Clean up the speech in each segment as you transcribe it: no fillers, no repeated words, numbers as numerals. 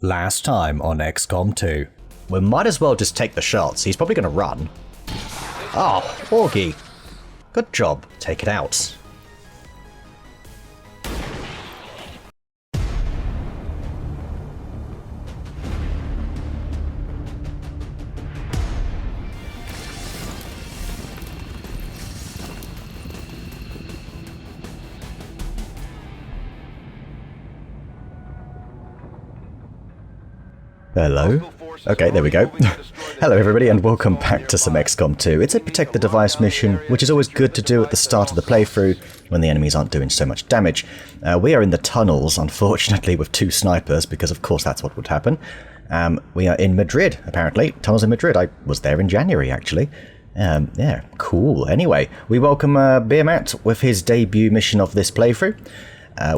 Last time on XCOM 2. We might as well just take the shots. He's probably going to run. Oh, Augie. Good job. Take it out. Hello. Okay, there we go. Hello everybody and welcome back to some XCOM 2. It's a protect the device mission, which is always good to do at the start of the playthrough when the enemies aren't doing so much damage. We are in the tunnels, unfortunately, with two snipers, because of course that's what would happen. We are in Madrid, apparently. Tunnels in Madrid. I was there in January, actually. Yeah, cool. Anyway, we welcome Beermat with his debut mission of this playthrough.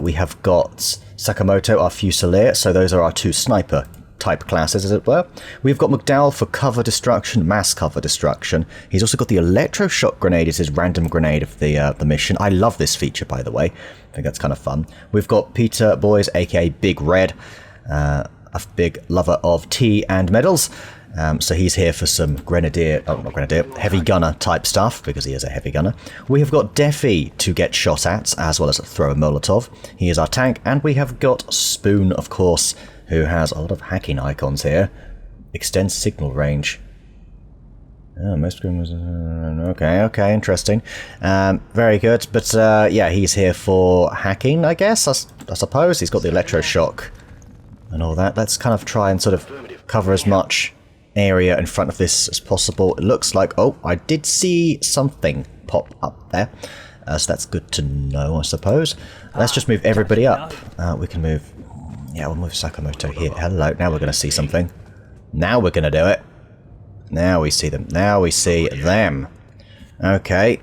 We have got Sakamoto, our Fusilier, so those are our two sniper type classes, as it were. We've got McDowell for cover destruction, mass cover destruction. He's also got the electroshock grenade as his random grenade of the mission. I love this feature, by the way. I think that's kind of fun. We've got Peter Boys, aka Big Red, a big lover of tea and medals. So he's here for some heavy gunner type stuff, because he is a heavy gunner. We have got Deffy to get shot at, as well as throw a Molotov. He is our tank, and we have got Spoon, of course, who has a lot of hacking icons here. Extends signal range. Oh, most okay, interesting. Very good, but yeah, he's here for hacking, I guess, I suppose. He's got the electroshock and all that. Let's kind of try and sort of cover as much area in front of this as possible. It looks like, oh, I did see something pop up there. So that's good to know, I suppose. Let's just move everybody up. We can move... Yeah, we'll move Sakamoto here. Hello, now we're going to see something. Now we're going to do it. Now we see them. Now we see them. Okay.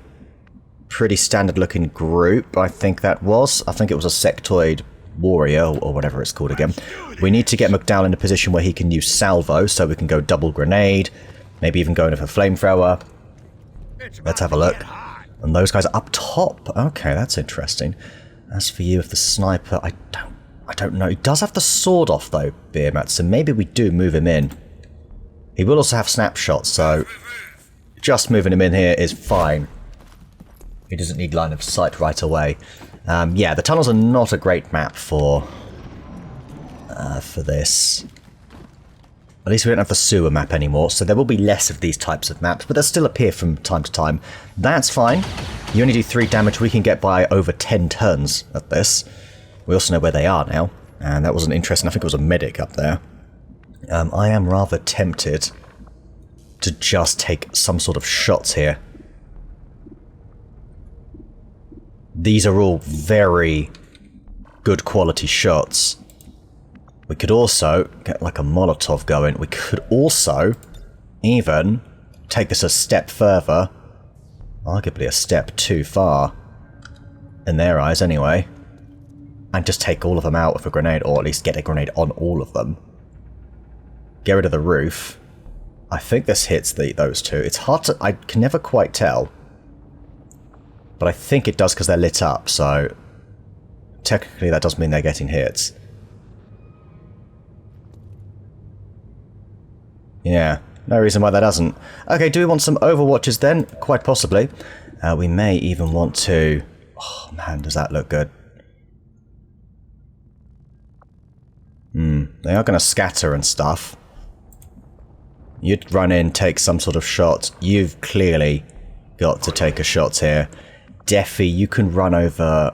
Pretty standard looking group, I think that was. I think it was a sectoid warrior, or whatever it's called again. We need to get McDowell in a position where he can use salvo, so we can go double grenade, maybe even go in with a flamethrower. Let's have a look. And those guys are up top. Okay, that's interesting. As for you with the sniper, I don't know. He does have the sword off, though, Beermat, so maybe we do move him in. He will also have snapshots, so just moving him in here is fine. He doesn't need line of sight right away. Yeah, the tunnels are not a great map for this. At least we don't have the sewer map anymore, so there will be less of these types of maps, but they'll still appear from time to time. That's fine. You only do 3 damage. We can get by over 10 turns at this. We also know where they are now, and that wasn't interesting. I think it was a medic up there. I am rather tempted to just take some sort of shots here. These are all very good quality shots. We could also get like a Molotov going. We could also even take this a step further, arguably a step too far, in their eyes anyway. And just take all of them out with a grenade, or at least get a grenade on all of them. Get rid of the roof. I think this hits those two. It's hard to... I can never quite tell. But I think it does because they're lit up, so... Technically that does mean they're getting hits. Yeah, no reason why that doesn't. Okay, do we want some Overwatches then? Quite possibly. We may even want to... Oh man, does that look good. They are going to scatter and stuff. You'd run in, take some sort of shot. You've clearly got to take a shot here. Deffy, you can run over...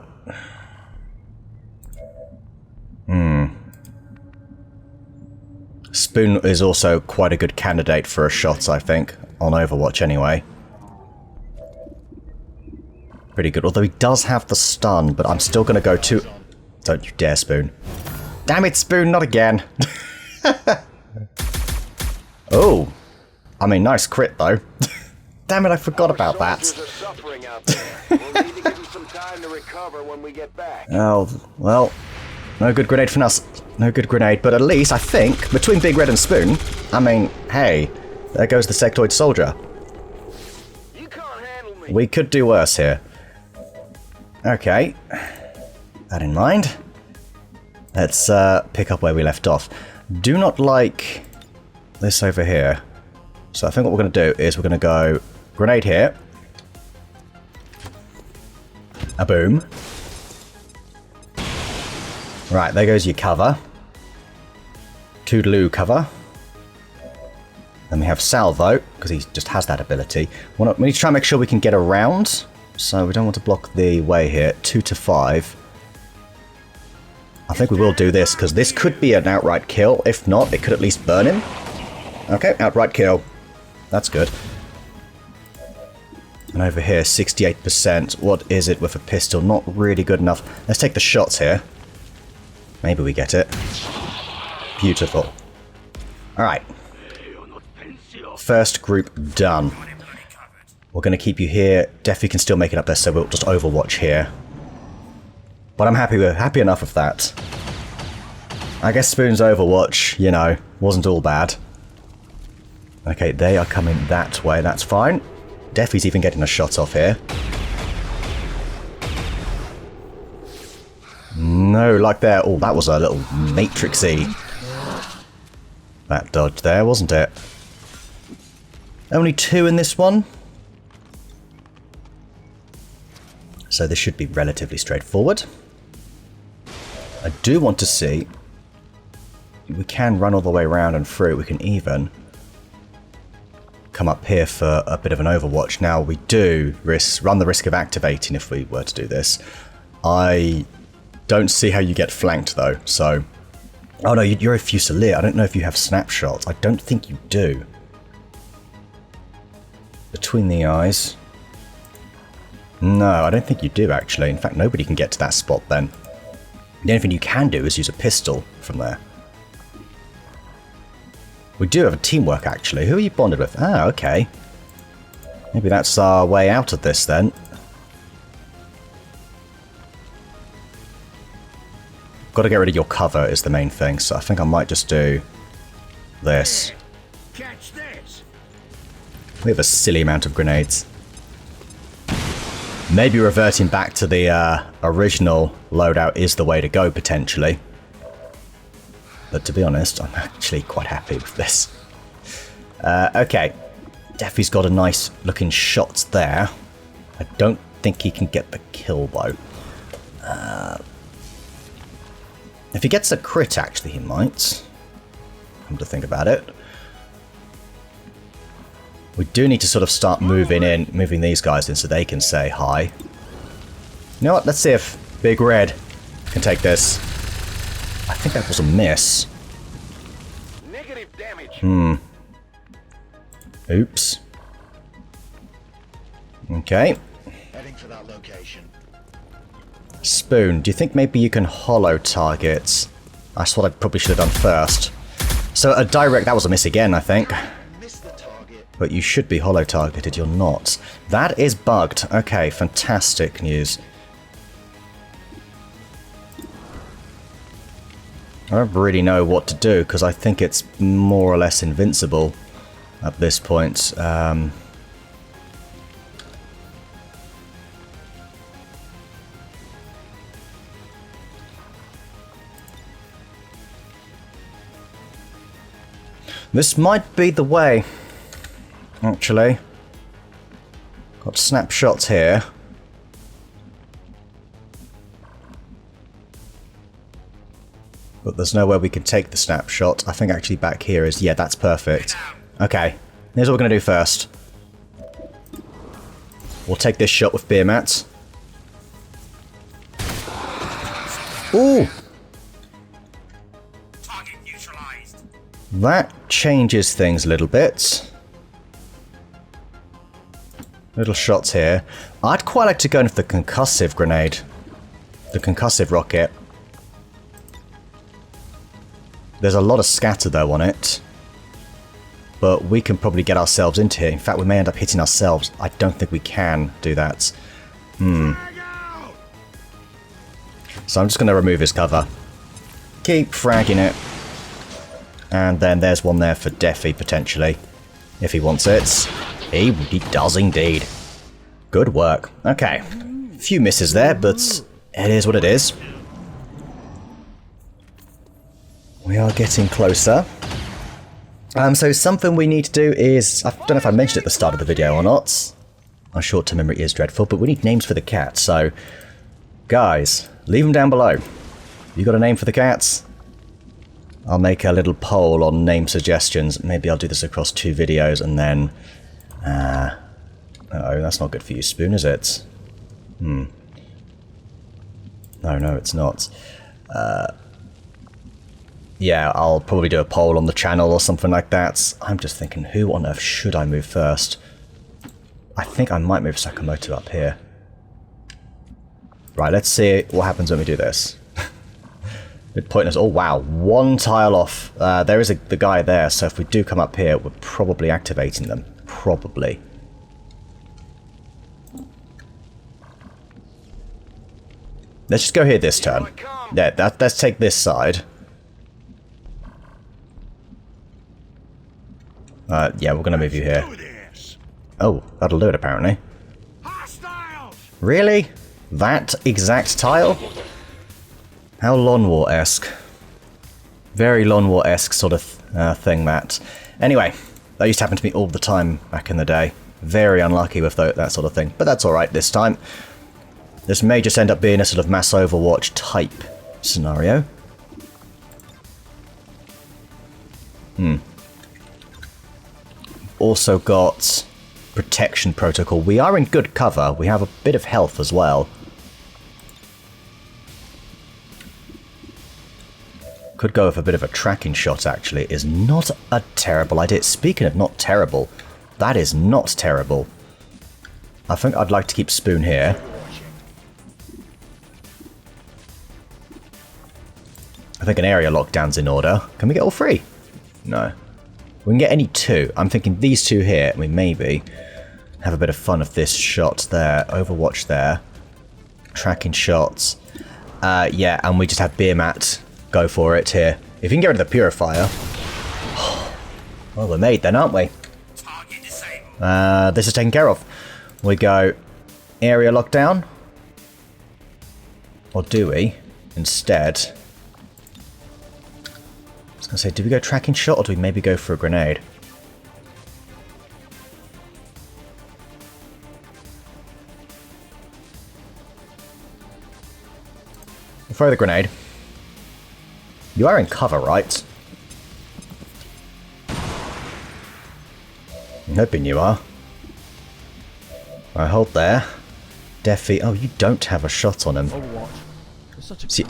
Spoon is also quite a good candidate for a shot, I think. On Overwatch, anyway. Pretty good. Although he does have the stun, but I'm still going to go to... Don't you dare, Spoon. Damn it, Spoon, not again. Oh. I mean, nice crit, though. Damn it, I forgot about that. Oh, well. No good grenade from us. No good grenade, but at least, I think, between Big Red and Spoon, I mean, hey, there goes the sectoid soldier. We could do worse here. Okay. That in mind. Let's pick up where we left off. Do not like this over here. So I think what we're going to do is we're going to go grenade here. A boom. Right, there goes your cover. Toodaloo cover. Then we have salvo, because he just has that ability. We need to try and make sure we can get around. So we don't want to block the way here. 2 to 5. I think we will do this, because this could be an outright kill. If not, it could at least burn him. Okay, outright kill. That's good. And over here, 68%. What is it with a pistol? Not really good enough. Let's take the shots here. Maybe we get it. Beautiful. Alright. First group done. We're going to keep you here. Definitely can still make it up there, so we'll just overwatch here. But I'm happy enough of that. I guess Spoon's overwatch, you know, wasn't all bad. Okay, they are coming that way. That's fine. Deffy's even getting a shot off here. No, like there. Oh, that was a little matrixy. That dodge there, wasn't it? Only 2 in this one. So this should be relatively straightforward. I do want to see. We can run all the way around and through. We can even come up here for a bit of an overwatch. Now, we do run the risk of activating if we were to do this. I don't see how you get flanked, though, so... Oh, no, you're a Fusilier. I don't know if you have snapshots. I don't think you do. Between the eyes. No, I don't think you do, actually. In fact, nobody can get to that spot, then. The only thing you can do is use a pistol from there. We do have a teamwork, actually. Who are you bonded with? Ah, okay. Maybe that's our way out of this, then. Got to get rid of your cover is the main thing, so I think I might just do this. Catch this. We have a silly amount of grenades. Maybe reverting back to the original loadout is the way to go, potentially. But to be honest, I'm actually quite happy with this. Okay. Deffy's got a nice looking shot there. I don't think he can get the kill, though. If he gets a crit, actually, he might. Come to think about it. We do need to sort of start moving these guys in so they can say hi. You know what? Let's see if Big Red can take this. I think that was a miss. Negative damage. Oops. Okay. Heading for that location. Spoon, do you think maybe you can hollow targets? That's what I probably should have done first. So a direct, that was a miss again, I think. Missed the target. But you should be hollow targeted, you're not. That is bugged. Okay, fantastic news. I don't really know what to do, because I think it's more or less invincible at this point. This might be the way, actually. Got snapshots here. But there's nowhere we can take the snapshot. I think actually back here is... Yeah, that's perfect. Okay, here's what we're going to do first. We'll take this shot with beer mats. Ooh! Target neutralized. That changes things a little bit. Little shots here. I'd quite like to go in for the concussive grenade. The concussive rocket. There's a lot of scatter though on it. But we can probably get ourselves into here. In fact, we may end up hitting ourselves. I don't think we can do that. So I'm just going to remove his cover. Keep fragging it. And then there's one there for Deffy, potentially. If he wants it. He does indeed. Good work. Okay. A few misses there, but it is what it is. We are getting closer. So something we need to do is... I don't know if I mentioned it at the start of the video or not. My short-term memory is dreadful, but we need names for the cats, so... Guys, leave them down below. You got a name for the cats? I'll make a little poll on name suggestions. Maybe I'll do this across 2 videos and then... Uh-oh, that's not good for you, Spoon, is it? No, it's not. Yeah, I'll probably do a poll on the channel or something like that. I'm just thinking, who on earth should I move first? I think I might move Sakamoto up here. Right, let's see what happens when we do this. Bit pointless. Oh wow, 1 tile off. There is the guy there, so if we do come up here, we're probably activating them. Probably. Let's just go here this turn. Yeah, let's take this side. Yeah, we're gonna move you here. Oh, that'll do it apparently. Really? That exact tile? How Lawn War-esque. Very Lawn War-esque sort of thing, that. Anyway, that used to happen to me all the time back in the day. Very unlucky with that sort of thing, but that's alright this time. This may just end up being a sort of mass Overwatch type scenario. Also got protection protocol. We are in good cover. We have a bit of health as well. Could go with a bit of a tracking shot, actually. It is not a terrible idea. Speaking of not terrible, that is not terrible. I think I'd like to keep Spoon here. I think an area lockdown's in order. Can we get all 3? No. We can get any 2. I'm thinking these 2 here, and we maybe have a bit of fun with this shot there. Overwatch there. Tracking shots. Yeah, and we just have Beer Mat. Go for it here. If you can get rid of the Purifier... Well, we're made then, aren't we? This is taken care of. We go area lockdown. Or do we? Instead... I was going to say, do we go tracking shot or do we maybe go for a grenade? We'll throw the grenade. You are in cover, right? I'm hoping you are. I hold there. Deafy. Oh, you don't have a shot on him. See,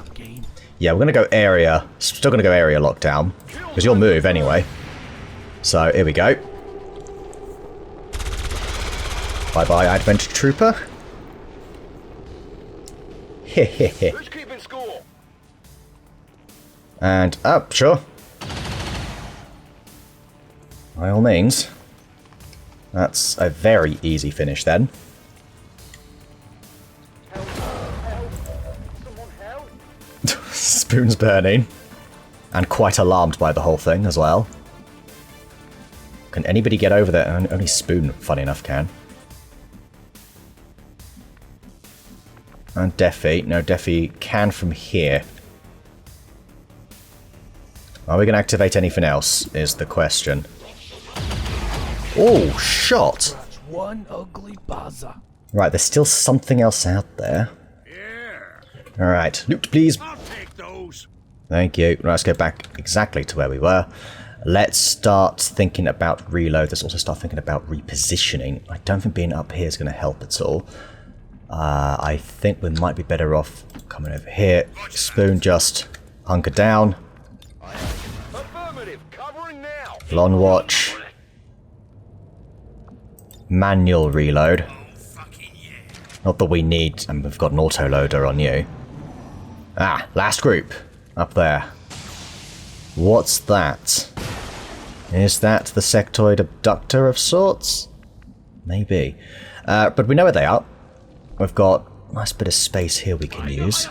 yeah, we're going to go area. Still going to go area lockdown. Because you'll move anyway. So, here we go. Bye-bye, Adventure Trooper. Hehehe. Who's keeping score? And up, sure. By all means. That's a very easy finish then. Spoon's burning. And quite alarmed by the whole thing as well. Can anybody get over there? Only Spoon, funny enough, can. And Deafy. No, Deafy can from here. Are we going to activate anything else, is the question. Oh, shot! One ugly baza. Right, there's still something else out there. Yeah. Alright, loot please. I'll take those. Thank you. Right, let's go back exactly to where we were. Let's start thinking about reload. Let's also start thinking about repositioning. I don't think being up here is going to help at all. I think we might be better off coming over here. Spoon just hunker down. Affirmative. Covering now. Lawn watch. Manual reload. Not that we need, and we've got an autoloader on you. Ah, last group. Up there. What's that? Is that the sectoid abductor of sorts? Maybe. But we know where they are. We've got a nice bit of space here we can use.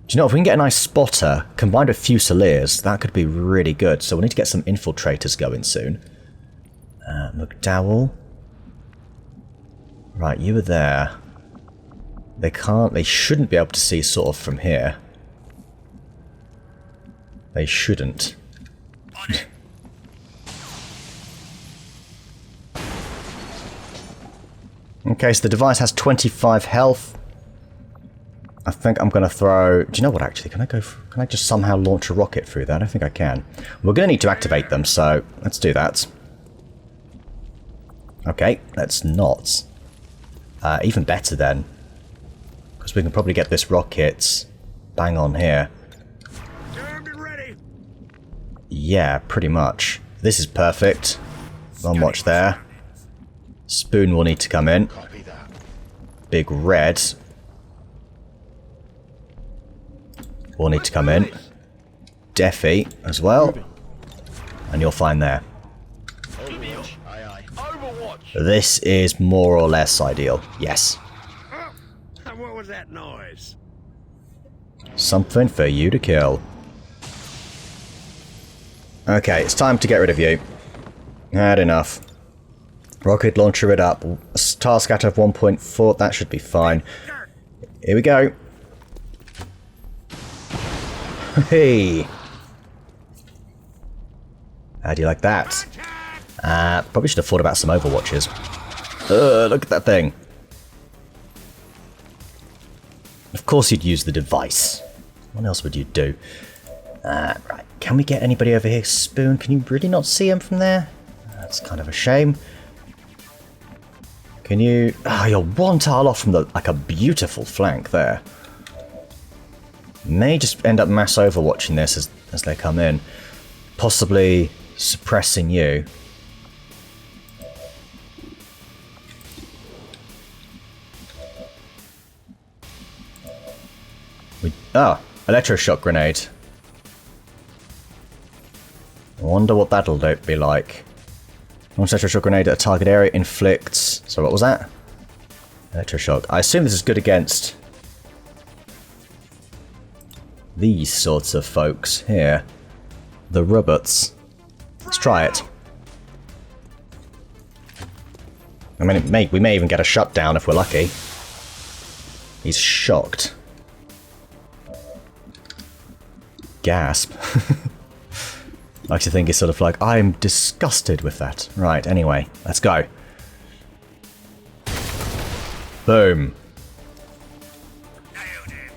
Do you know, if we can get a nice spotter, combined with Fusiliers, that could be really good. So we'll need to get some infiltrators going soon. McDowell. Right, you were there. They shouldn't be able to see sort of from here. they shouldn't. Okay, so the device has 25 health. I think I'm going to throw... Do you know what, actually? Can I just somehow launch a rocket through that? I think I can. We're going to need to activate them, so let's do that. Okay, let's not. Even better, then. Because we can probably get this rocket bang on here. Armed and ready. Yeah, pretty much. This is perfect. One watch there. Spoon will need to come in. Big Red will need to come in. Deafy as well. And you'll find there. Overwatch. This is more or less ideal. Yes. What was that noise? Something for you to kill. Okay, it's time to get rid of you. Had enough. Rocket launcher it up. Task out of 1.4. That should be fine. Here we go. Hey. How do you like that? Probably should have thought about some Overwatches. Look at that thing. Of course you'd use the device. What else would you do? Right. Can we get anybody over here? Spoon, can you really not see him from there? That's kind of a shame. Can you... Ah, you're one tile off from like a beautiful flank there. May just end up mass overwatching this as they come in. Possibly suppressing you. Electroshock grenade. I wonder what that'll be like. Launch electroshock grenade at a target area inflicts... So what was that? Electroshock. I assume this is good against these sorts of folks here. The robots. Let's try it. I mean, we may even get a shutdown if we're lucky. He's shocked. Gasp. I like to think it's sort of like, I'm disgusted with that. Right, anyway, let's go. Boom.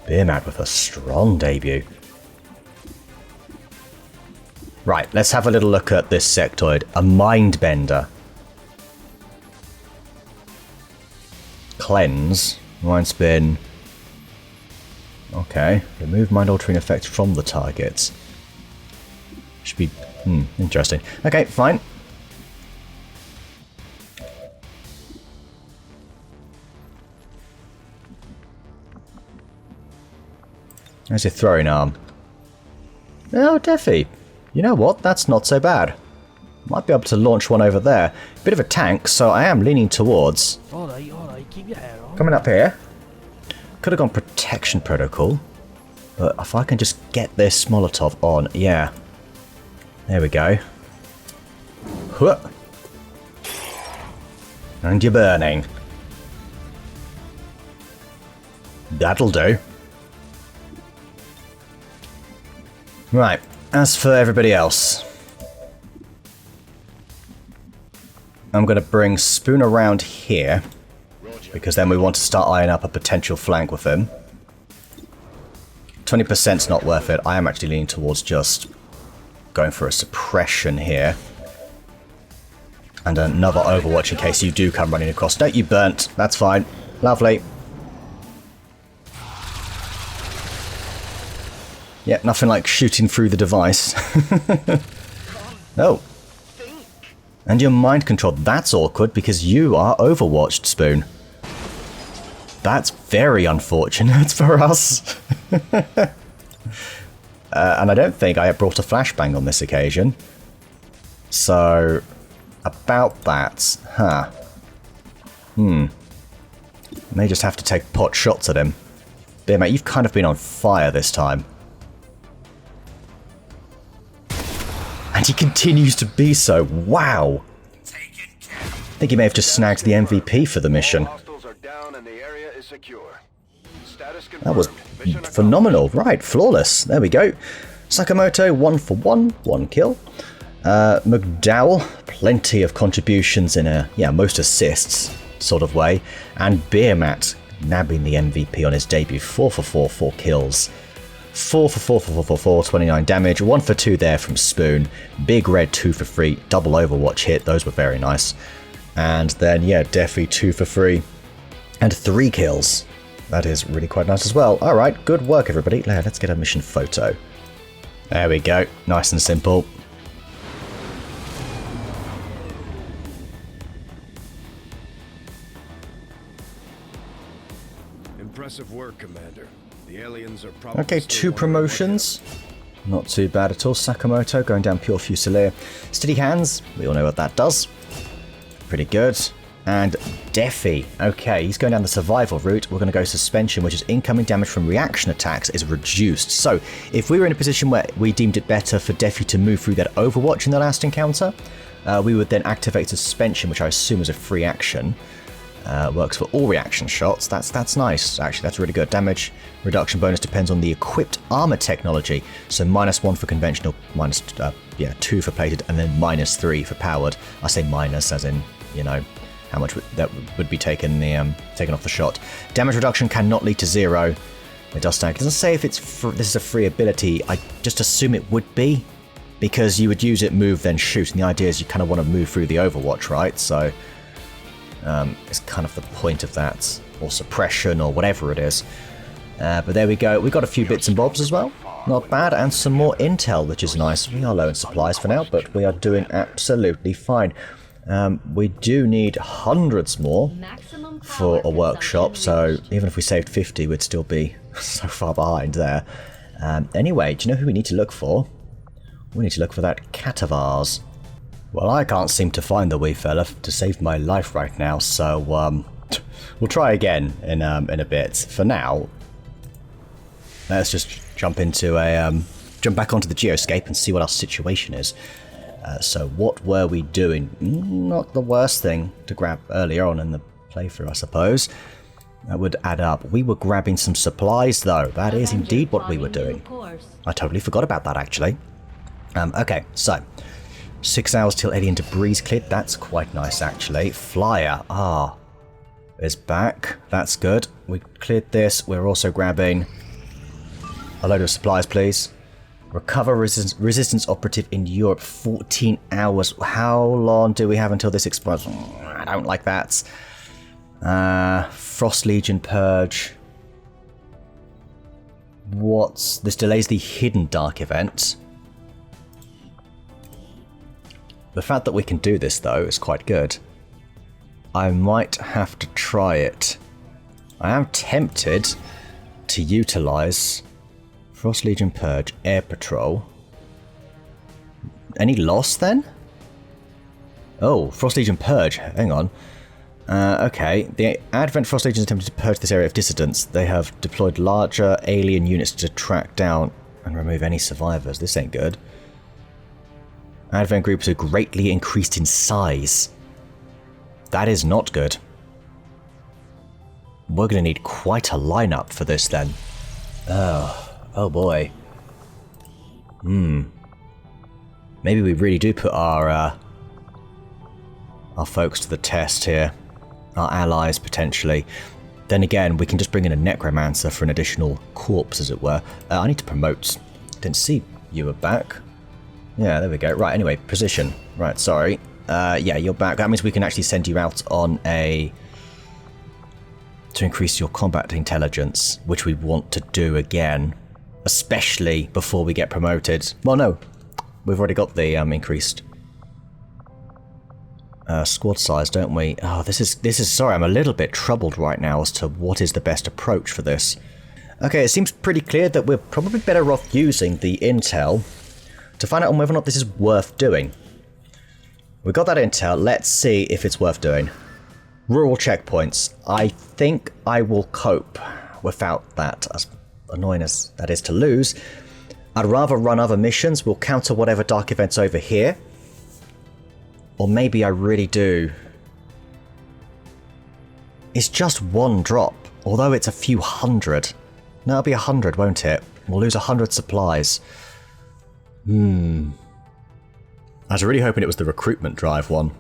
Beermat with a strong debut. Right, let's have a little look at this sectoid. A mind bender. Cleanse. Mind spin. Okay. Remove mind altering effects from the targets. Should be... interesting. Okay, fine. There's your throwing arm. Oh, Deafy. You know what? That's not so bad. Might be able to launch one over there. Bit of a tank, so I am leaning towards... Alright, keep your hair on. Coming up here. Could have gone protection protocol. But if I can just get this Molotov on, yeah. There we go. Huh. And you're burning. That'll do. Right, as for everybody else, I'm going to bring Spoon around here, because then we want to start eyeing up a potential flank with him. 20%'s not worth it. I am actually leaning towards just going for a suppression here. And another Overwatch in case you do come running across. No, you burnt. That's fine. Lovely. Yeah, nothing like shooting through the device. Oh. And you're mind controlled. That's awkward because you are overwatched, Spoon. That's very unfortunate for us. And I don't think I brought a flashbang on this occasion. So, about that. Huh. May just have to take pot shots at him. Dear mate, you've kind of been on fire this time. And he continues to be so. Wow. I think he may have just snagged the MVP for the mission. That was phenomenal. Right, flawless. There we go. Sakamoto, 1 for 1, 1 kill. McDowell, plenty of contributions in a, most assists sort of way. And Beermat, nabbing the MVP on his debut, 4 for 4, 4 kills. 4 for 4, 29 damage, 1 for 2 there from Spoon. Big Red, 2 for 3, double Overwatch hit, those were very nice. And then, Defi, 2 for 3, and 3 kills. That is really quite nice as well. Alright, good work everybody. Let's get a mission photo. There we go, nice and simple. Impressive work, Commander. The aliens are probably Okay, 2 promotions. Not too bad at all. Sakamoto going down Pure Fusilier. Steady Hands, we all know what that does. Pretty good. And Defi, okay, he's going down the survival route. We're going to go suspension, which is incoming damage from reaction attacks is reduced. So if we were in a position where we deemed it better for Defi to move through that Overwatch in the last encounter, we would then activate suspension, which I assume is a free action. Works for all reaction shots. That's nice, actually. That's really good. Damage reduction bonus depends on the equipped armor technology. So -1 for conventional, -2 for plated, and then -3 for powered. I say minus as in, how much that would be taken off the shot. Damage reduction cannot lead to 0. It does stack. It doesn't say if this is a free ability. I just assume it would be, because you would use it, move, then shoot. And the idea is you kind of want to move through the Overwatch, right? So it's kind of the point of that, or suppression, or whatever it is. But there we go. We got a few bits and bobs as well. Not bad, and some more intel, which is nice. We are low in supplies for now, but we are doing absolutely fine. We do need hundreds more for a workshop, so even if we saved 50, we'd still be so far behind there. Anyway, do you know who we need to look for? We need to look for that Catavars. Well, I can't seem to find the wee fella to save my life right now, so we'll try again in a bit. For now, let's just jump back onto the geoscape and see what our situation is. So what were we doing? Not the worst thing to grab earlier on in the playthrough, I suppose. That would add up. We were grabbing some supplies, though. That is indeed what we were doing. I totally forgot about that, actually. Okay, so 6 hours till alien debris is cleared. That's quite nice, actually. Flyer, is back. That's good. We cleared this. We're also grabbing a load of supplies, please. Recover resistance operative in Europe, 14 hours. How long do we have until this expires? I don't like that. Frost Legion Purge. This delays the hidden dark event. The fact that we can do this, though, is quite good. I might have to try it. I am tempted to utilize Frost Legion Purge, Air Patrol. Any loss, then? Oh, Frost Legion Purge. Hang on. Okay. The Advent Frost Legion is attempting to purge this area of dissidents. They have deployed larger alien units to track down and remove any survivors. This ain't good. Advent groups are greatly increased in size. That is not good. We're going to need quite a lineup for this, then. Oh boy. Maybe we really do put our folks to the test here. Our allies, potentially. Then again, we can just bring in a necromancer for an additional corpse, as it were. I need to promote. Didn't see you were back. Yeah, there we go. Right, anyway, position. Right, sorry. Yeah, you're back. That means we can actually send you out on to increase your combat intelligence, which we want to do again. Especially before we get promoted. Well, no. We've already got the increased squad size, don't we? Oh, this is... Sorry, I'm a little bit troubled right now as to what is the best approach for this. Okay, it seems pretty clear that we're probably better off using the intel to find out on whether or not this is worth doing. We got that intel. Let's see if it's worth doing. Rural checkpoints. I think I will cope without that, as annoying as that is to lose. I'd rather run other missions. We'll counter whatever dark events over here. Or maybe I really do. It's just one drop, although it's a few hundred. No, it'll be 100, won't it? We'll lose 100 supplies. I was really hoping it was the recruitment drive one.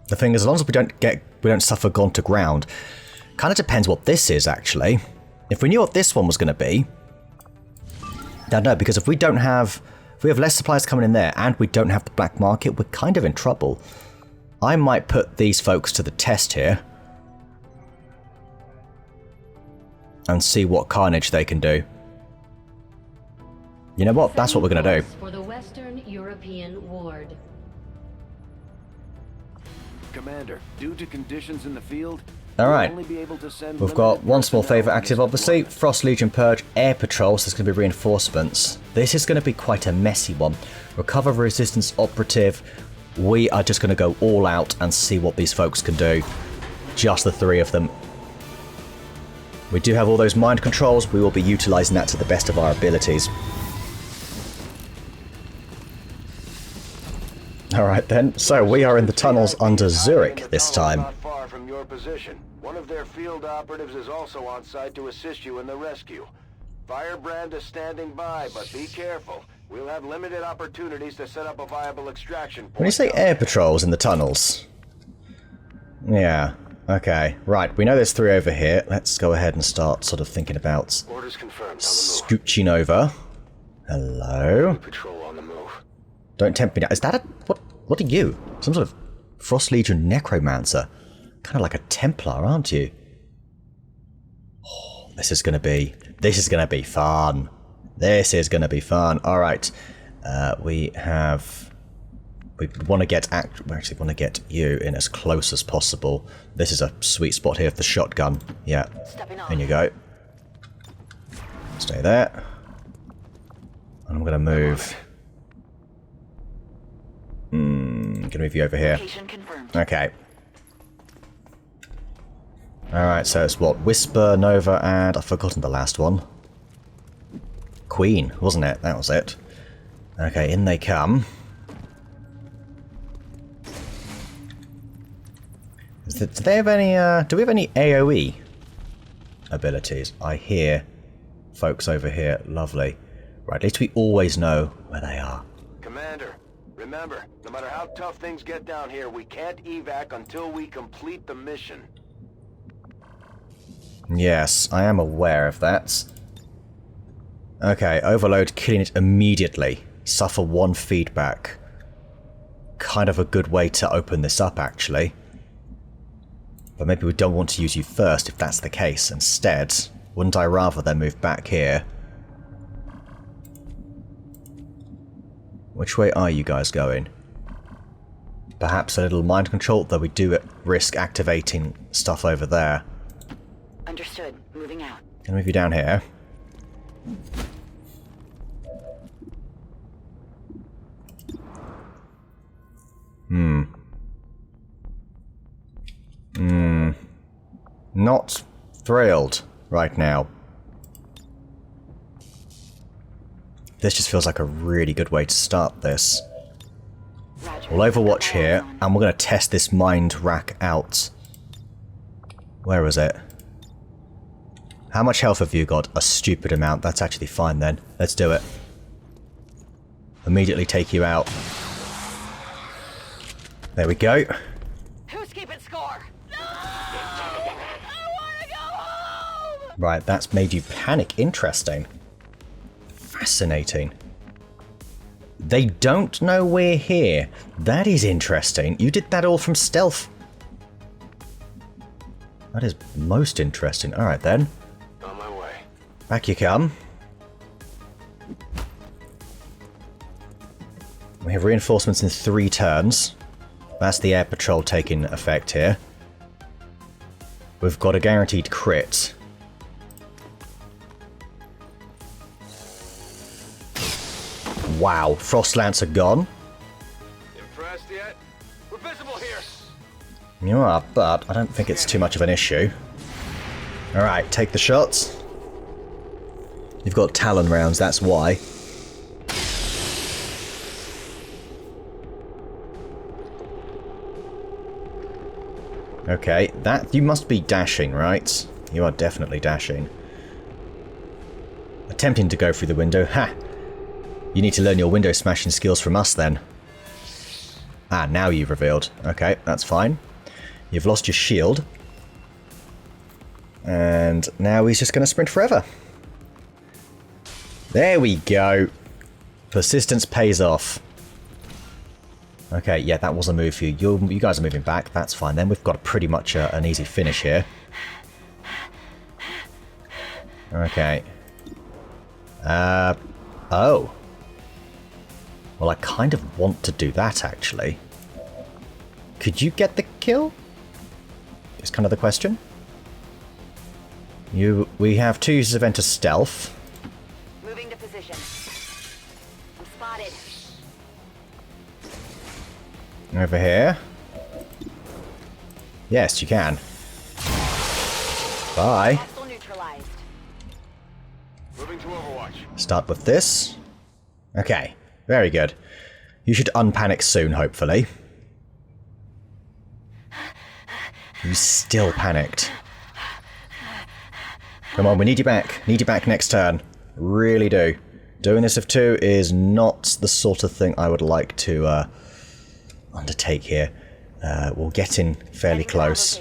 The thing is, as long as we don't suffer gone to ground, kind of depends what this is actually. If we knew what this one was going to be, I don't know, because if we have less supplies coming in there and we don't have the black market, we're kind of in trouble. I might put these folks to the test here and see what carnage they can do. You know what? That's what we're going to do. For the Western European Ward. Commander, due to conditions in the field, Alright. we'll only be able to send We've got limited one small personnel favour on active, this obviously. deployment. Frost Legion Purge, air patrols. There's going to be reinforcements. This is going to be quite a messy one. Recover resistance operative. We are just going to go all out and see what these folks can do. Just the three of them. We do have all those mind controls. We will be utilising that to the best of our abilities. Alright then, so we are in the tunnels under Zurich this time. Not far from your position. One of their field operatives is also on site to assist you in the rescue. Firebrand is standing by, but be careful. We'll have limited opportunities to set up a viable extraction point. When you say air patrols in the tunnels... Yeah, okay. Right, we know there's three over here. Let's go ahead and start sort of thinking about Orders confirmed. scooching over. Hello? Patrol on the move. Don't tempt me down. Is that a... What are you? Some sort of Frost Legion necromancer. Kind of like a Templar, aren't you? Oh, this is going to be fun. This is going to be fun. Alright. We want to get... We actually want to get you in as close as possible. This is a sweet spot here for the shotgun. Yeah. In you go. Stay there. And I'm going to move... Gonna move you over here. Okay. Alright, so it's what? Whisper, Nova, and I've forgotten the last one. Queen, wasn't it? That was it. Okay, in they come. Do they have any, do we have any AoE abilities? I hear folks over here. Lovely. Right, at least we always know where they are. Commander, remember, no matter how tough things get down here, we can't evac until we complete the mission. Yes, I am aware of that. Okay, overload, killing it immediately. Suffer one feedback. Kind of a good way to open this up, actually. But maybe we don't want to use you first, if that's the case. Instead, wouldn't I rather then move back here? Which way are you guys going? Perhaps a little mind control, though we do risk activating stuff over there. Understood. Moving out. Gonna move you down here. Not thrilled right now. This just feels like a really good way to start this. We'll overwatch here, and we're going to test this mind rack out. Where is it? How much health have you got? A stupid amount. That's actually fine then. Let's do it. Immediately take you out. There we go. Who's keeping score? No! I want to go home! Right, that's made you panic. Interesting. Fascinating. They don't know we're here. That is interesting. You did that all from stealth. That is most interesting. Alright then. On my way. Back you come. We have reinforcements in 3 turns. That's the air patrol taking effect here. We've got a guaranteed crit. Wow, Frost Lance are gone. Impressed yet? We're visible here. You are, but I don't think it's too much of an issue. Alright, take the shots. You've got Talon rounds, that's why. Okay, that... You must be dashing, right? You are definitely dashing. Attempting to go through the window. Ha! You need to learn your window smashing skills from us then. Ah, now you've revealed. Okay, that's fine. You've lost your shield. And now he's just going to sprint forever. There we go. Persistence pays off. Okay, yeah, that was a move for you. You guys are moving back. That's fine. Then we've got pretty much an easy finish here. Okay. Oh. Well, I kind of want to do that, actually. Could you get the kill? Is kind of the question. We have 2 uses of enter stealth. Moving to position. I'm spotted. Over here. Yes, you can. Bye. Hostile neutralized. Moving to Overwatch. Start with this. Okay, very good. You should unpanic soon, hopefully. You still panicked. Come on, we need you back. Need you back next turn. Really do. Doing this of 2 is not the sort of thing I would like to undertake here. We'll get in fairly close.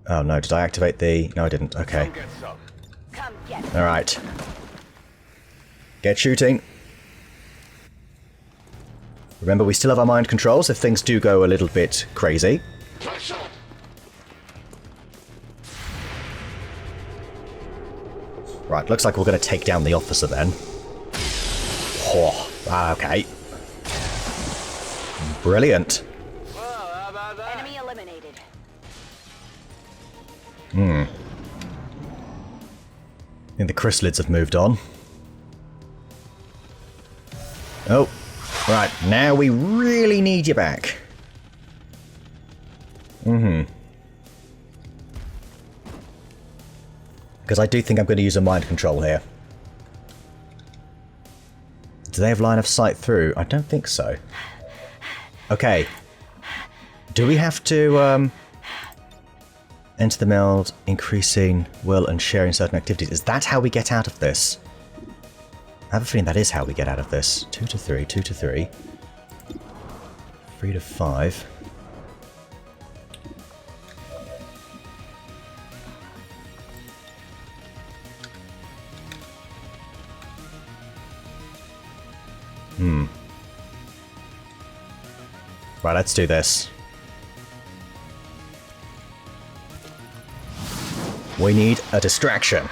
Oh no, did I activate the... No, I didn't. Okay. Come get. Alright. Get shooting. Remember, we still have our mind controls if things do go a little bit crazy. Right, looks like we're going to take down the officer then. Oh, okay. Brilliant. Enemy eliminated. I think the chrysalids have moved on. Oh, right, now we really need you back. Because I do think I'm going to use a mind control here. Do they have line of sight through? I don't think so. Okay. Do we have to enter the meld, increasing will and sharing certain activities? Is that how we get out of this? I have a feeling that is how we get out of this. 2 to 3, 2 to 3. 3 to 5. Right, let's do this. We need a distraction.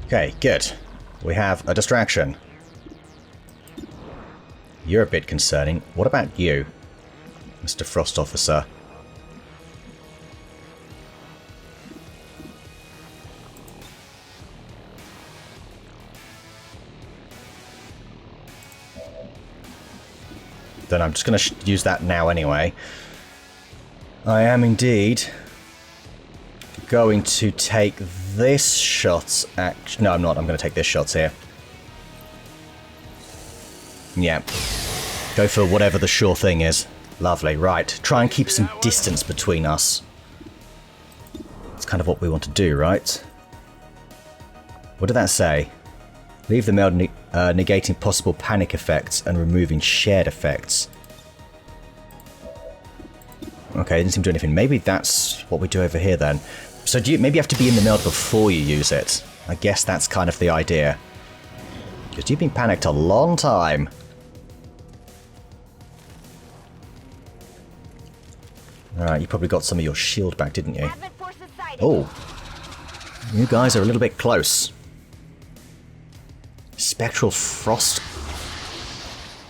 Okay, good. We have a distraction. You're a bit concerning. What about you, Mr. Frost Officer? Then I'm just going to use that now anyway. I am indeed going to take this shot at... No, I'm not. I'm going to take this shot here. Yeah. Go for whatever the sure thing is. Lovely. Right. Try and keep some distance between us. That's kind of what we want to do, right? What did that say? Leave the meld negating possible panic effects and removing shared effects. Okay, didn't seem to do anything. Maybe that's what we do over here then. So do you maybe you have to be in the meld before you use it? I guess that's kind of the idea. Because you've been panicked a long time. Alright, you probably got some of your shield back, didn't you? Oh. You guys are a little bit close. Spectral Frost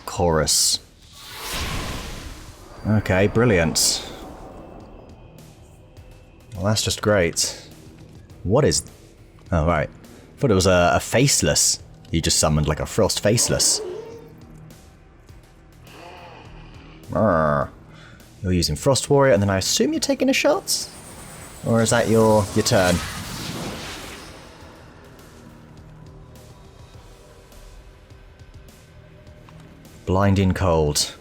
Chorus. Okay, brilliant. Well, that's just great. What is... Oh, right. I thought it was a Faceless. You just summoned like a Frost Faceless. Arrgh. You're using Frost Warrior, and then I assume you're taking a shot? Or is that your turn? Blinding cold.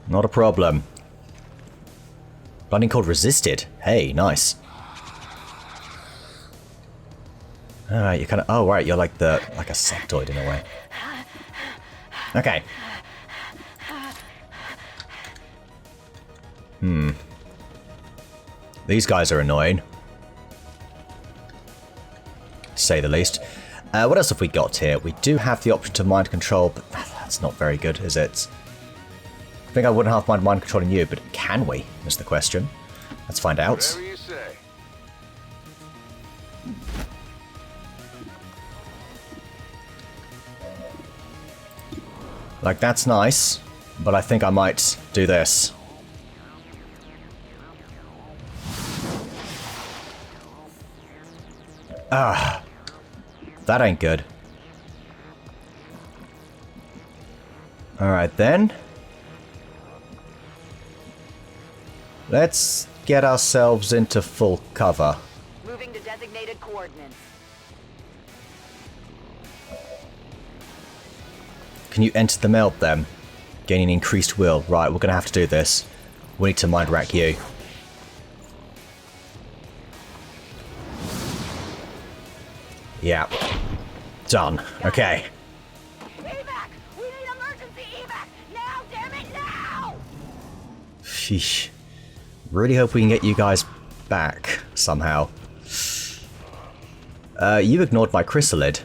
Not a problem. Blinding Cold resisted. Hey, nice. Alright, you're kind of... Oh, right, you're like a sectoid in a way. Okay. These guys are annoying. To say the least. What else have we got here? We do have the option to mind control, but that's not very good, is it? I think I wouldn't have mind controlling you, but can we? Is the question. Let's find out. Whatever you say. Like, that's nice, but I think I might do this. Ah, that ain't good. Alright then. Let's get ourselves into full cover. Moving to designated coordinates. Can you enter the meld then? Gaining increased will. Right, we're gonna have to do this. We need to mind rack you. Yeah. Done. Okay. Evac! We need emergency evac! Now, damn it, now! Sheesh. Really hope we can get you guys back somehow. You ignored my chrysalid.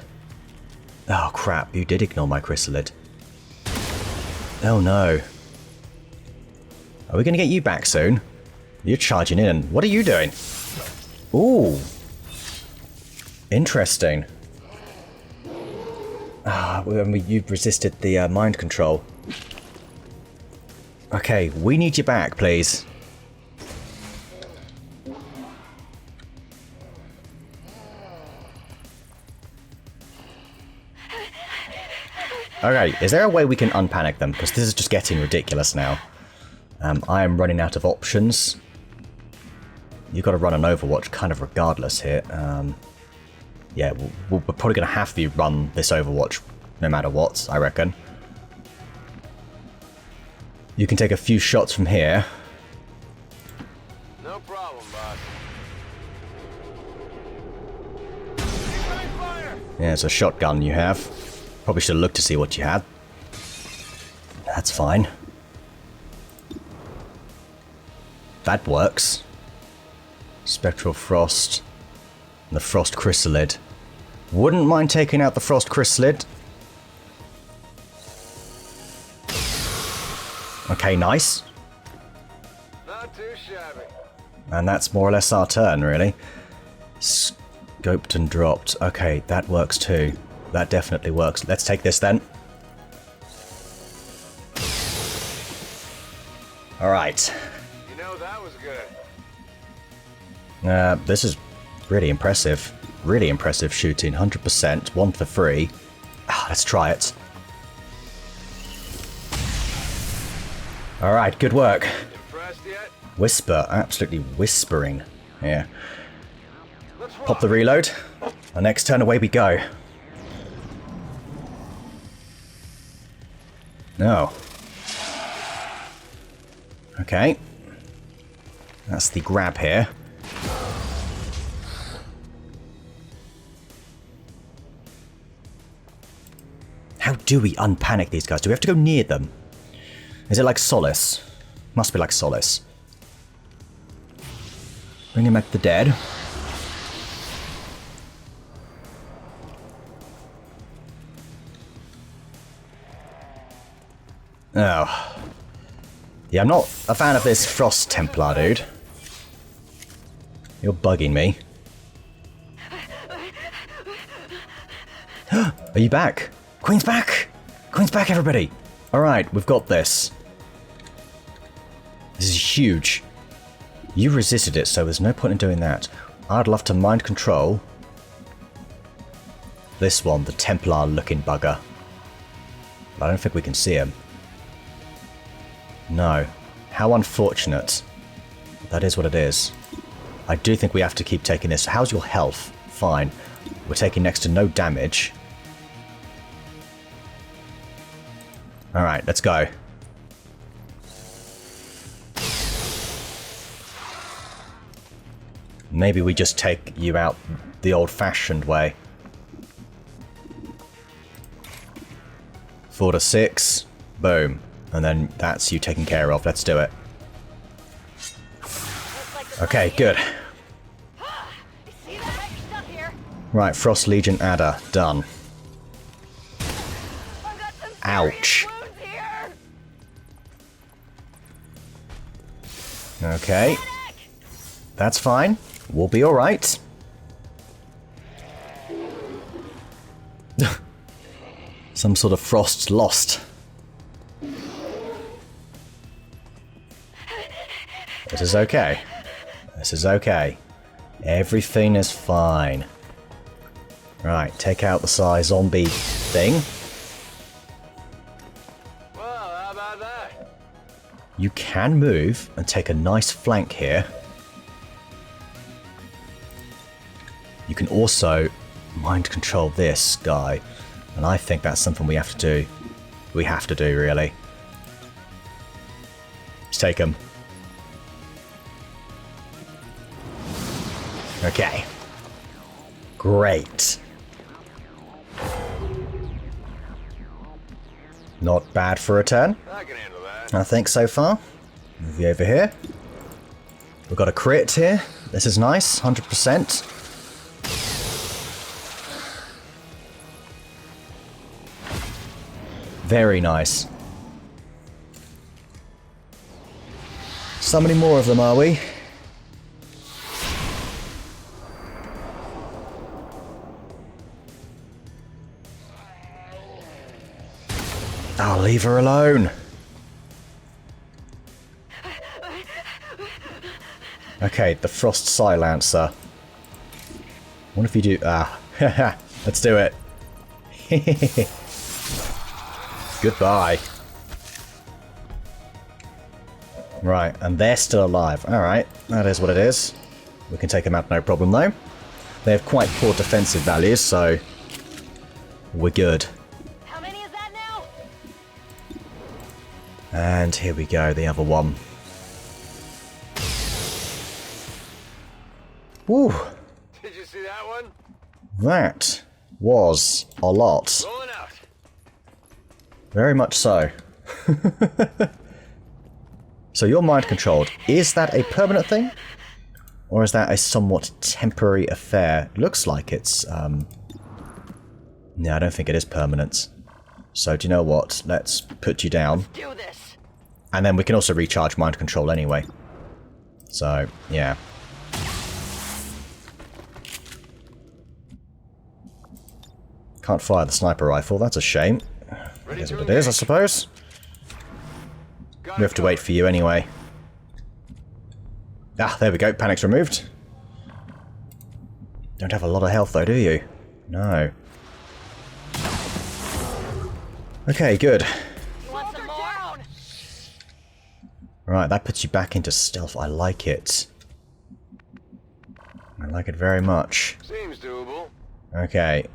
Oh crap, you did ignore my chrysalid. Oh no. Are we gonna get you back soon? You're charging in. What are you doing? Ooh. Interesting. Ah, you've resisted the mind control. Okay, we need you back, please. Okay, is there a way we can unpanic them? Because this is just getting ridiculous now. I am running out of options. You've got to run an Overwatch kind of regardless here. Yeah, we're probably going to have to run this Overwatch no matter what, I reckon. You can take a few shots from here. No problem, boss. Yeah, it's a shotgun you have. Probably should have looked to see what you had. That's fine. That works. Spectral Frost. And the Frost Chrysalid. Wouldn't mind taking out the Frost Chrysalid. Okay, nice. Not too shabby. And that's more or less our turn, really. Scoped and dropped. Okay, that works too. That definitely works. Let's take this then. Alright. You know, that was good. This is really impressive. Really impressive shooting. 100%. 1 for free. Ah, let's try it. Alright, good work. Impressed yet? Whisper. Absolutely whispering. Yeah. Let's rock. Pop the reload. Our next turn, away we go. No. Okay. That's the grab here. How do we unpanic these guys? Do we have to go near them? Is it like Solace? Must be like Solace. Bring him back to the dead. Oh. Yeah, I'm not a fan of this Frost Templar, dude. You're bugging me. Are you back? Queen's back! Queen's back, everybody! Alright, we've got this. This is huge. You resisted it, so there's no point in doing that. I'd love to mind control this one, the Templar-looking bugger. But I don't think we can see him. No. How unfortunate. That is what it is. I do think we have to keep taking this. How's your health? Fine. We're taking next to no damage. Alright, let's go. Maybe we just take you out the old-fashioned way. 4 to 6. Boom. And then that's you taken care of. Let's do it. Okay, good. See that? You're stuck here. Right, Frost Legion Adder. Done. I've got some Ouch. serious wounds here. Okay. That's fine. We'll be alright. Some sort of frost's lost. This is okay. This is okay. Everything is fine. Right, take out the Psy zombie thing. Well, how about that? You can move and take a nice flank here. You can also mind control this guy. And I think that's something we have to do. We have to do, really. Let's take him. Okay. Great. Not bad for a turn, I can handle that. I think, so far. Move you over here. We've got a crit here. This is nice, 100%. Very nice. So many more of them, are we? I'll leave her alone. Okay, the Frost Silencer. What if you do... Ah, let's do it. Goodbye. Right, and they're still alive. Alright, that is what it is. We can take them out no problem, though. They have quite poor defensive values, so... we're good. How many is that now? And here we go, the other one. Woo! Did you see that one? That was a lot. Rolling out. Very much so. So you're mind controlled. Is that a permanent thing? Or is that a somewhat temporary affair? Looks like it's, No, I don't think it is permanent. So do you know what? Let's put you down. Do this. And then we can also recharge mind control anyway. So, yeah. Can't fire the sniper rifle, that's a shame. It is what it is, I suppose. We have to wait for you anyway. Ah, there we go, panic's removed. Don't have a lot of health though, do you? No. Okay, good. You want some more? Right, that puts you back into stealth. I like it. I like it very much. Seems doable. Okay.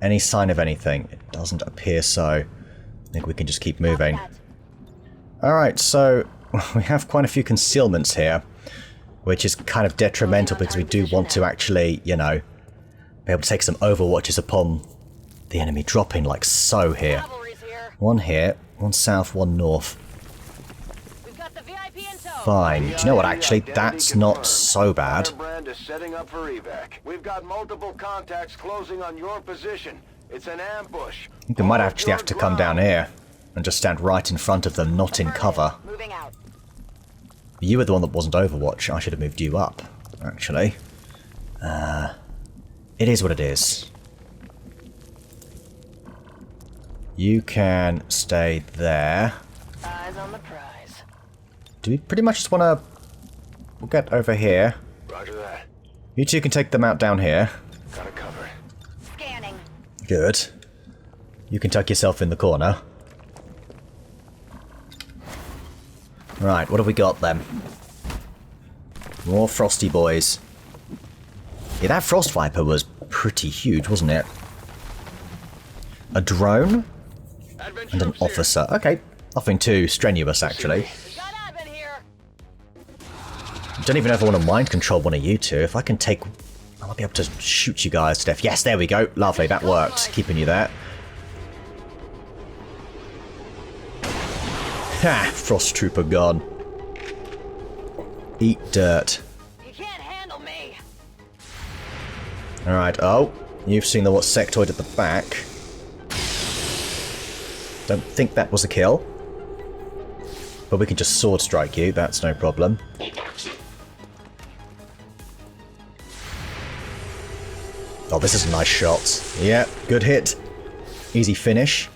Any sign of anything? It doesn't appear so. I think we can just keep moving. Alright, so we have quite a few concealments here, which is kind of detrimental because we do want to actually, you know, be able to take some overwatches upon the enemy dropping like so here. Cavalry's here. One here, one south, one north. We've got the VIP in tow. Fine. Do you know what, actually? That's not so bad. Firebrand is setting up for evac. We've got multiple contacts closing on your position. It's an ambush. I think we might actually have to come down here and just stand right in front of them, not in cover. Moving out. You were the one that wasn't Overwatch. I should have moved you up, actually. It is what it is. You can stay there. Eyes on the prize. Do we pretty much just want to... We'll get over here. Roger that. You two can take them out down here. Got it covered. Scanning. Good. You can tuck yourself in the corner. Right, what have we got then? More frosty boys. Yeah, that Frost Viper was pretty huge, wasn't it? A drone? And an officer. Okay, nothing too strenuous, actually. We got admin here. don't even know if I want to mind control one of you two. If I can take... I might be able to shoot you guys to death. Yes, there we go. Lovely, that worked. Keeping you there. Ha! Frost Trooper gone. Eat dirt. You can't handle me. Alright, oh. You've seen the what sectoid at the back. Don't think that was a kill. But we can just sword strike you, that's no problem. Oh, this is a nice shot. Yeah, good hit. Easy finish.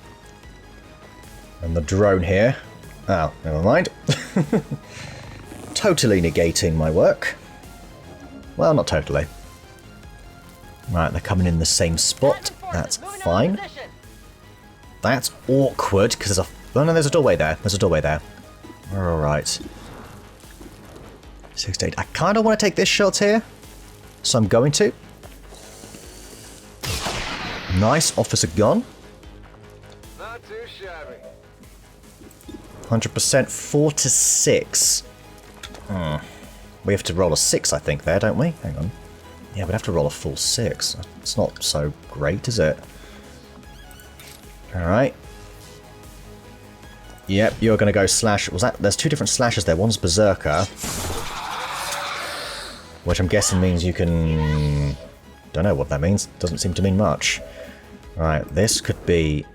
And the drone here. Oh, never mind. Totally negating my work. Well, not totally. Right, they're coming in the same spot. That's fine. That's awkward, because there's a... Oh, no, there's a doorway there. There's a doorway there. Alright. 6 to 8. I kind of want to take this shot here. So I'm going to. Nice, officer gone. Not too shabby. 100%, 4 to 6. We have to roll a 6, I think, there, don't we? Hang on. Yeah, we'd have to roll a full 6. It's not so great, is it? Alright. Yep, you're going to go slash... Was that... There's 2 different slashes there. One's Berserker. Which I'm guessing means you can... Don't know what that means. Doesn't seem to mean much. Alright, this could be...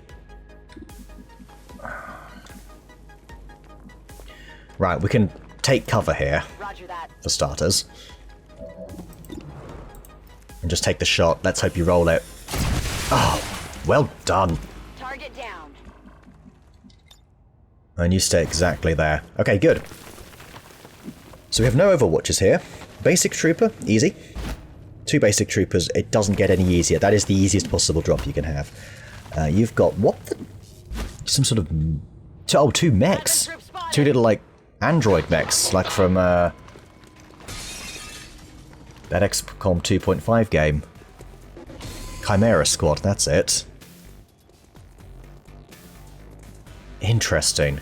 Right, we can take cover here. Roger that. For starters. And just take the shot. Let's hope you roll it. Oh, well done. Target down. And you stay exactly there. Okay, good. So we have no Overwatches here. Basic Trooper, easy. 2 Basic Troopers, it doesn't get any easier. That is the easiest possible drop you can have. You've got, what the... Some sort of... Oh, 2 mechs. 2 little, like, android mechs, like from, that XCOM 2.5 game. Chimera Squad, that's it. Interesting.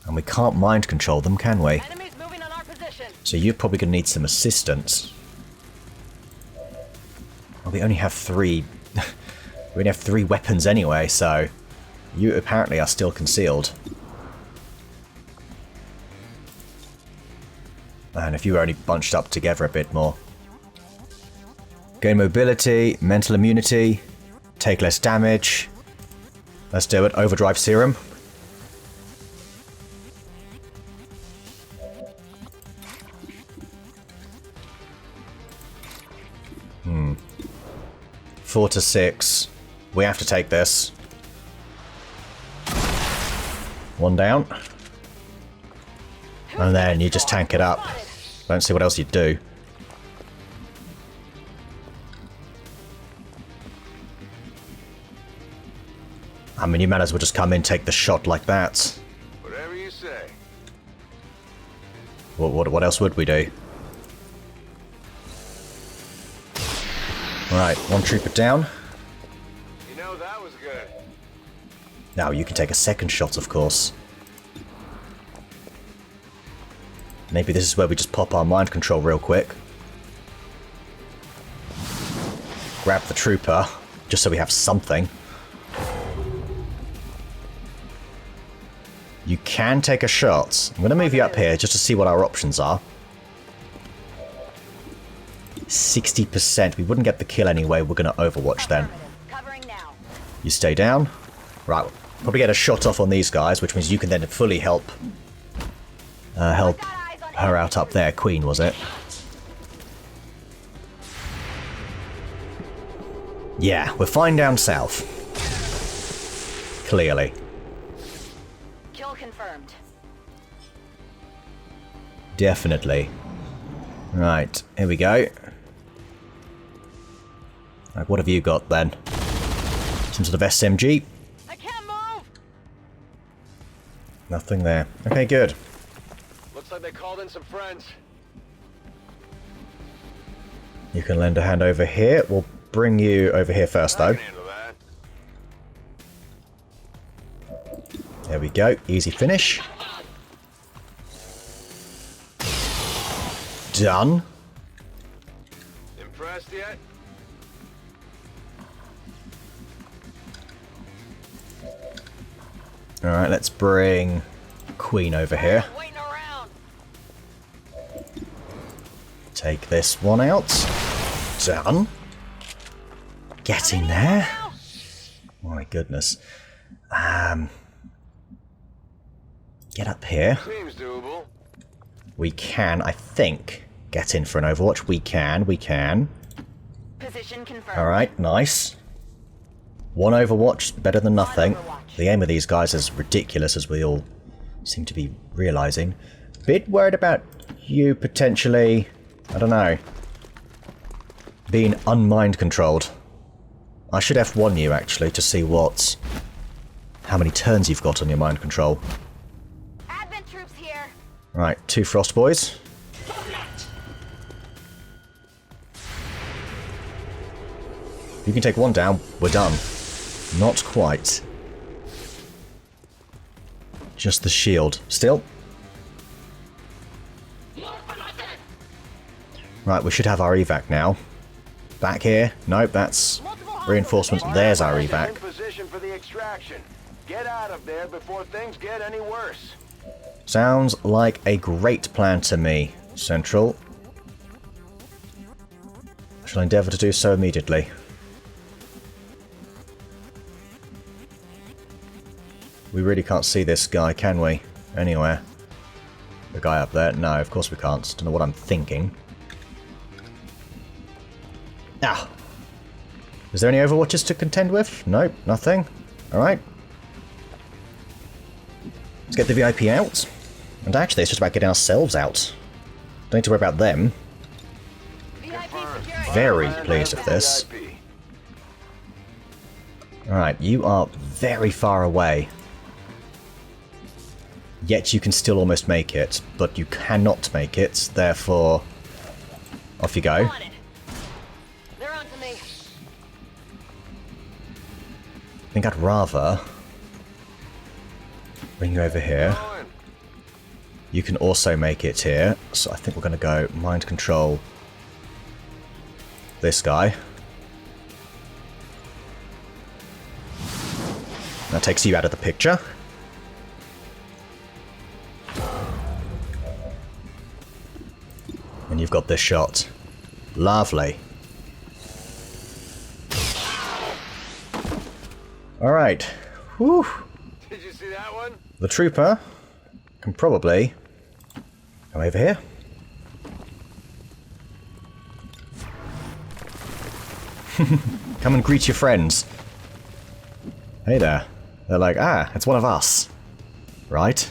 And we can't mind control them, can we? Enemies moving on our position. So you're probably going to need some assistance. Well, we only have 3... we only have 3 weapons anyway, so... You apparently are still concealed. And if you were only bunched up together a bit more. Gain mobility, mental immunity, take less damage. Let's do it. Overdrive serum. 4 to 6. We have to take this. 1 down. And then you just tank it up. Don't see what else you'd do. I mean, you might as well just come in, take the shot like that. Whatever you say. What else would we do? Right, 1 trooper down. You know, that was good. Now you can take a second shot, of course. Maybe this is where we just pop our mind control real quick. Grab the trooper, just so we have something. You can take a shot. I'm going to move you up here just to see what our options are. 60%. We wouldn't get the kill anyway. We're going to Overwatch then. Covering now. You stay down. Right. Probably get a shot off on these guys, which means you can then fully help her out up there. Queen, was it? Yeah, we're fine down south. Clearly. Kill confirmed. Definitely. Right, here we go. Right, what have you got then? Some sort of SMG? I can't move. Nothing there. Okay, good. Looks like they called in some friends. You can lend a hand over here. We'll bring you over here first, I though. can handle that. There we go. Easy finish. Done. Impressed yet? Alright, let's bring Queen over here. Waiting around. Take this one out. Done. Get in there. My goodness. Get up here. Seems doable. We can, I think, get in for an Overwatch. We can. Position confirmed. Alright, nice. One Overwatch, better than nothing. The aim of these guys is ridiculous, as we all seem to be realising. Bit worried about you potentially, I don't know, being unmind controlled. I should F1 you, actually, to see how many turns you've got on your mind control. Advent troops here. Right, 2 Frost Boys. You can take one down, we're done. Not quite. Just the shield. Still. Right, we should have our evac now. Back here. Nope, that's reinforcements. There's our evac. In position for the extraction. Get out of there before things get any worse. Sounds like a great plan to me, Central. I shall endeavour to do so immediately. We really can't see this guy, can we? Anywhere. The guy up there? No, of course we can't. Don't know what I'm thinking. Ah! Is there any Overwatches to contend with? Nope, nothing. Alright. Let's get the VIP out. And actually, it's just about getting ourselves out. Don't need to worry about them. Very pleased with this. Alright, you are very far away. Yet you can still almost make it, but you cannot make it, therefore... Off you go. They're on to me. I think I'd rather... bring you over here. You can also make it here, so I think we're going to go mind control this guy. That takes you out of the picture. And you've got this shot. Lovely. Alright. Whew. Did you see that one? The trooper can probably come over here. Come and greet your friends. Hey there. They're like, ah, it's one of us. Right?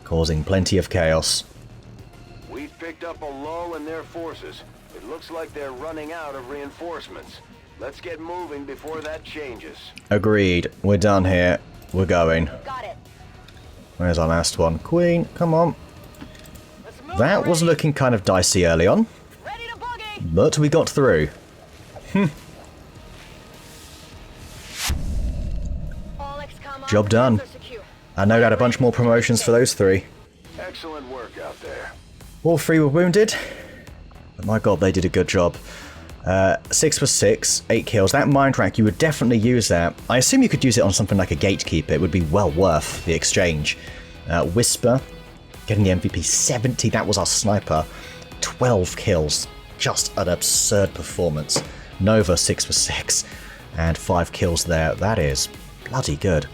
Causing plenty of chaos. We've picked up a lull in their forces. It looks like they're running out of reinforcements. Let's get moving before that changes. Agreed. We're done here. We're going. Got it. Where's our last one? Queen, come on. Let's move That already. was looking kind of dicey early on, Ready to boogie. but we got through. All XCOM Job done. operatives are secure. And no doubt a bunch more promotions for those 3. Excellent work out there. All 3 were wounded, but my god, they did a good job. 6 for 6, 8 kills. That mind rack, you would definitely use that. I assume you could use it on something like a gatekeeper. It would be well worth the exchange. Whisper, getting the MVP 70. That was our sniper. 12 kills. Just an absurd performance. Nova 6 for 6 and 5 kills there. That is bloody good.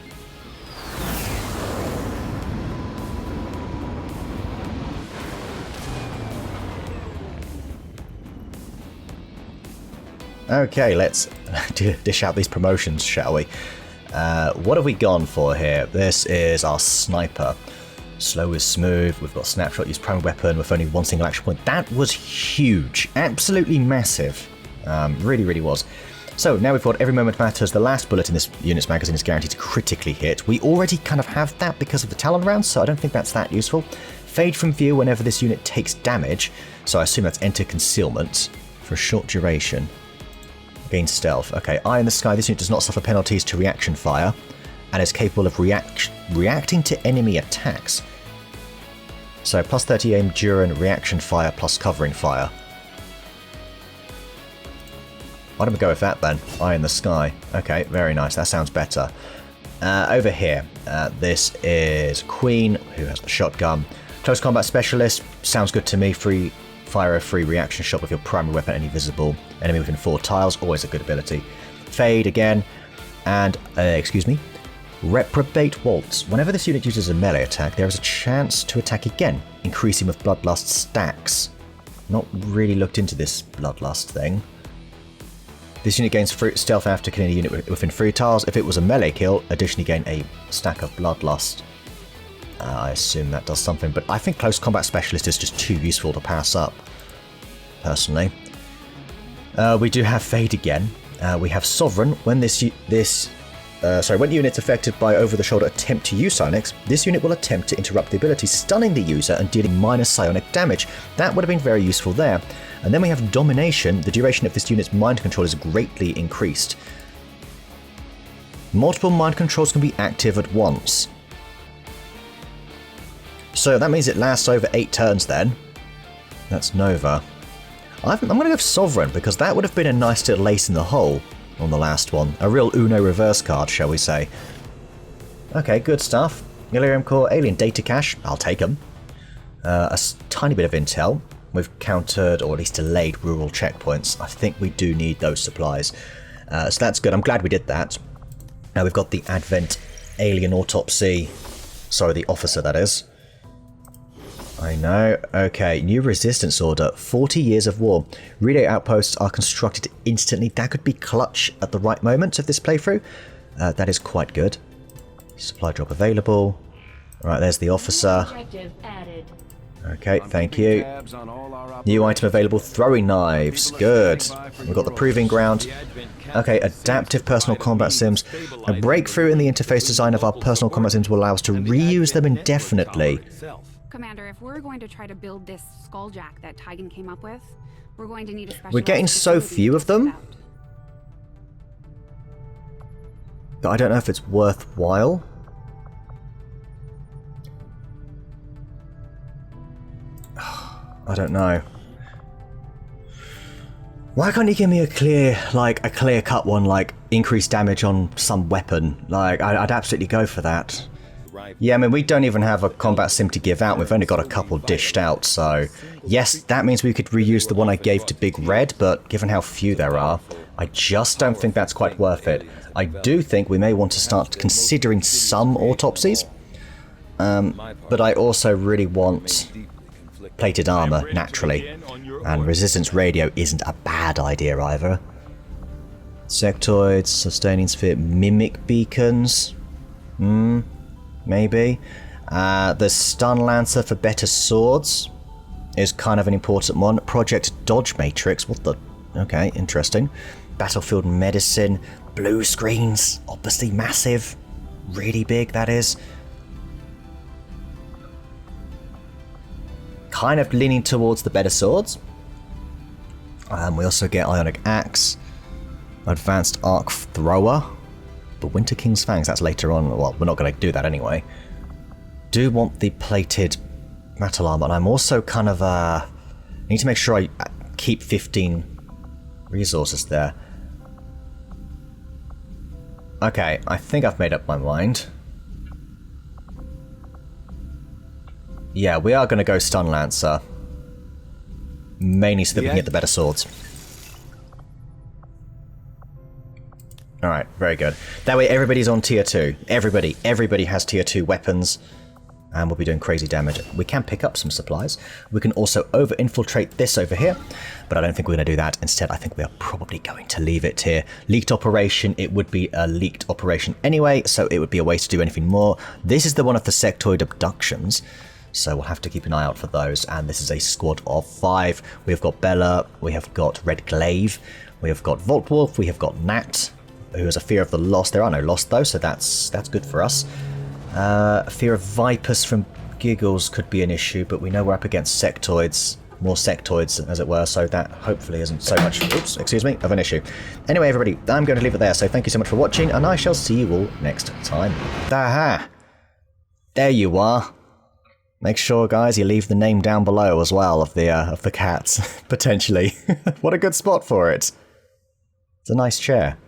Okay, let's dish out these promotions, shall we? What have we gone for here? This is our sniper. Slow is smooth. We've got snapshot, use primary weapon with only 1 single action point. That was huge. Absolutely massive. Really, really was. So now we've got every moment matters. The last bullet in this unit's magazine is guaranteed to critically hit. We already kind of have that because of the Talon rounds, so I don't think that's that useful. Fade from view whenever this unit takes damage. So I assume that's enter concealment for a short duration. Gain stealth. Okay, Eye in the Sky. This unit does not suffer penalties to reaction fire and is capable of reacting to enemy attacks. So plus 30 aim during reaction fire plus covering fire. Why don't we go with that then? Eye in the Sky. Okay, very nice. That sounds better. Over here, this is Queen, who has the shotgun. Close Combat Specialist. Sounds good to me. Fire a free reaction shot with your primary weapon at any visible enemy within 4 tiles. Always a good ability. Fade again. And, excuse me. Reprobate Waltz. Whenever this unit uses a melee attack, there is a chance to attack again, increasing with Bloodlust stacks. Not really looked into this Bloodlust thing. This unit gains stealth after killing a unit within 3 tiles. If it was a melee kill, additionally gain a stack of Bloodlust. I assume that does something, but I think Close Combat Specialist is just too useful to pass up, personally. We do have Fade again. We have Sovereign. When when the unit's affected by over-the-shoulder attempt to use psionics, this unit will attempt to interrupt the ability, stunning the user and dealing minor psionic damage. That would have been very useful there. And then we have Domination. The duration of this unit's mind control is greatly increased. Multiple mind controls can be active at once. So that means it lasts over 8 turns then. That's Nova. I'm going to go with Sovereign, because that would have been a nice little ace in the hole on the last one. A real Uno reverse card, shall we say. Okay, good stuff. Illyrium Core, Alien Data Cache, I'll take them. A tiny bit of intel. We've countered, or at least delayed, rural checkpoints. I think we do need those supplies. So that's good. I'm glad we did that. Now we've got the Advent Alien Autopsy. Sorry, the officer, that is. I know. Okay, new resistance order. 40 years of war. Relay outposts are constructed instantly. That could be clutch at the right moment of this playthrough. That is quite good. Supply drop available. Right, there's the officer. Okay, thank you. New item available. Throwing knives. Good. We've got the Proving Ground. Okay, adaptive personal combat sims. A breakthrough in the interface design of our personal combat sims will allow us to reuse them indefinitely. Commander, if we're going to try to build this skulljack that Tygan came up with, we're going to need a special. We're getting so few of them that I don't know if it's worthwhile. I don't know. Why can't you give me a clear-cut one, like increased damage on some weapon? Like, I'd absolutely go for that. Yeah, I mean, we don't even have a combat sim to give out. We've only got a couple dished out, so... Yes, that means we could reuse the one I gave to Big Red, but given how few there are, I just don't think that's quite worth it. I do think we may want to start considering some autopsies, but I also really want plated armor, naturally, and resistance radio isn't a bad idea either. Sectoids, sustaining sphere, mimic beacons... Maybe. The Stun Lancer for better swords is kind of an important one. Project Dodge Matrix. What the... Okay, interesting. Battlefield Medicine. Blue screens. Obviously massive. Really big, that is. Kind of leaning towards the better swords. We also get Ionic Axe. Advanced Arc Thrower. But Winter King's Fangs, that's later on. Well, we're not going to do that anyway. Do want the plated metal armor, and I'm also kind of need to make sure I keep 15 resources there. Okay, I think I've made up my mind. Yeah, we are going to go Stun Lancer. Mainly so that we can get the better swords. Alright, very good. That way everybody's on tier 2. Everybody has tier 2 weapons. And we'll be doing crazy damage. We can pick up some supplies. We can also over-infiltrate this over here. But I don't think we're going to do that. Instead, I think we are probably going to leave it here. Leaked operation. It would be a leaked operation anyway. So it would be a waste to do anything more. This is the one of the sectoid abductions. So we'll have to keep an eye out for those. And this is a squad of 5. We've got Bella. We have got Red Glaive. We have got Vault Wolf. We have got Nat, who has a fear of the lost. There are no lost though, so that's good for us. Fear of Vipers from Giggles could be an issue, but we know we're up against sectoids. more sectoids, as it were, so that hopefully isn't so much, oops, excuse me, of an issue. Anyway, everybody, I'm going to leave it there, so thank you so much for watching, and I shall see you all next time. Aha! There you are. Make sure, guys, you leave the name down below as well of the cats, potentially. What a good spot for it. It's a nice chair.